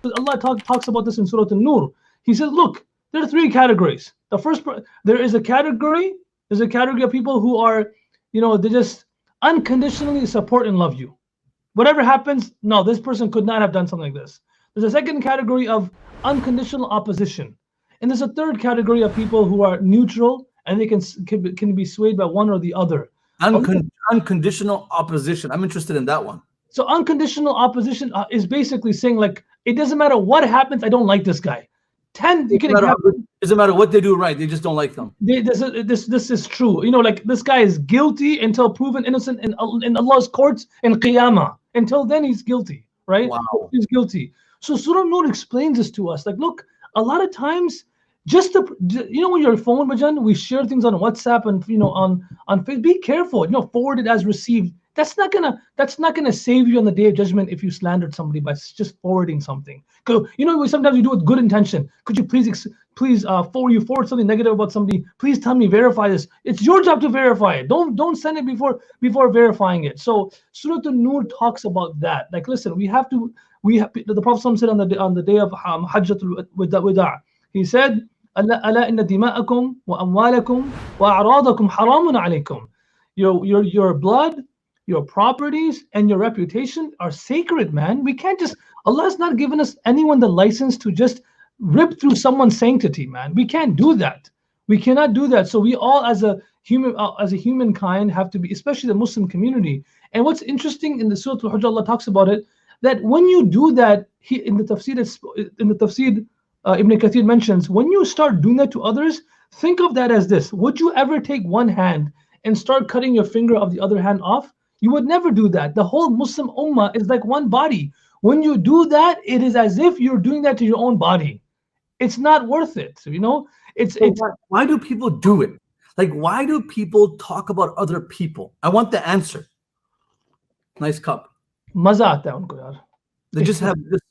Allah talks about this in Surah Nur. He says, look, there are three categories. The first, there is a category of people who are, they just unconditionally support and love you. Whatever happens, no, this person could not have done something like this. There's a second category of unconditional opposition. And there's a third category of people who are neutral and they can be swayed by one or the other. Unconditional opposition. I'm interested in that one. So unconditional opposition is basically saying, like, it doesn't matter what happens, I don't like this guy. It doesn't matter what they do right, they just don't like them. This is true. Like, this guy is guilty until proven innocent in Allah's courts in Qiyamah. Until then, he's guilty, right? Wow. He's guilty. So Surah Nur explains this to us. Like, look, a lot of times, just when your phone, Bajan, we share things on WhatsApp and on Facebook. Be careful. Forward it as received. That's not gonna save you on the day of judgment if you slandered somebody by just forwarding something. Sometimes we do it with good intention. Could you please forward something negative about somebody? Please tell me, verify this. It's your job to verify it. Don't send it before verifying it. So Surah Nur talks about that. Like, listen, the Prophet said on the day of Hajjatul Wada', he said, "Ala inna dima'akum wa amwalakum wa a'radakum haramun alaykum." Your blood, your properties, and your reputation are sacred, man. We can't just, Allah has not given us anyone the license to just rip through someone's sanctity, man. We can't do that. We cannot do that. So we all, as a humankind, have to be, especially the Muslim community. And what's interesting in the Surah Al-Hujr, Allah talks about it, that when you do that, in the tafsir, Ibn Kathir mentions, when you start doing that to others, think of that as this: would you ever take one hand and start cutting your finger of the other hand off? You would never do that. The whole Muslim ummah is like one body. When you do that, it is as if you're doing that to your own body. It's not worth it. Why do people do it? Like, why do people talk about other people? I want the answer. Nice cup. Maza aata hai unko yaar. They just have this.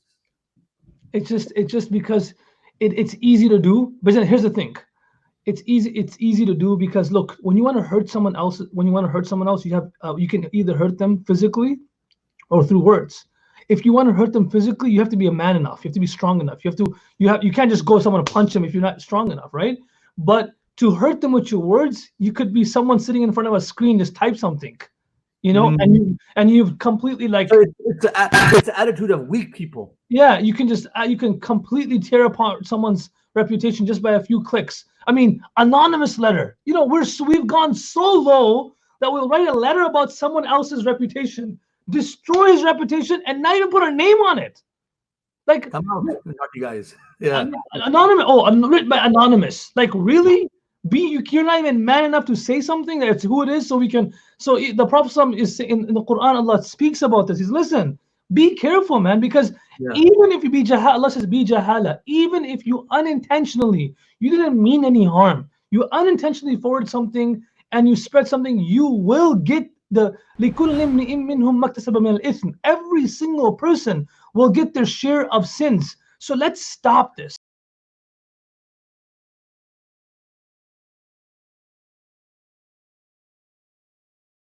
It's just because it's easy to do. But then here's the thing. It's easy to do because, look, when you want to hurt someone else, you can either hurt them physically or through words. If you want to hurt them physically, you have to be a man enough. You have to be strong enough. You can't just go someone to punch them if you're not strong enough, right? But to hurt them with your words, you could be someone sitting in front of a screen, just type something, and you've completely, like, it's the attitude of weak people. Yeah, you can completely tear apart someone's reputation just by a few clicks. I mean, anonymous letter. We've gone so low that we'll write a letter about someone else's reputation, destroy his reputation, and not even put our name on it. Like, come on, naughty guys. Yeah. Anonymous. Written by anonymous. Like, really? You're not even man enough to say something that's who it is, so we can. So the Prophet is in the Quran, Allah speaks about this. He says, listen, be careful, man, because even if you be jahala, Allah says be jahala. Even if you unintentionally, you didn't mean any harm, you unintentionally forward something and you spread something, you will get the every single person will get their share of sins. So let's stop this.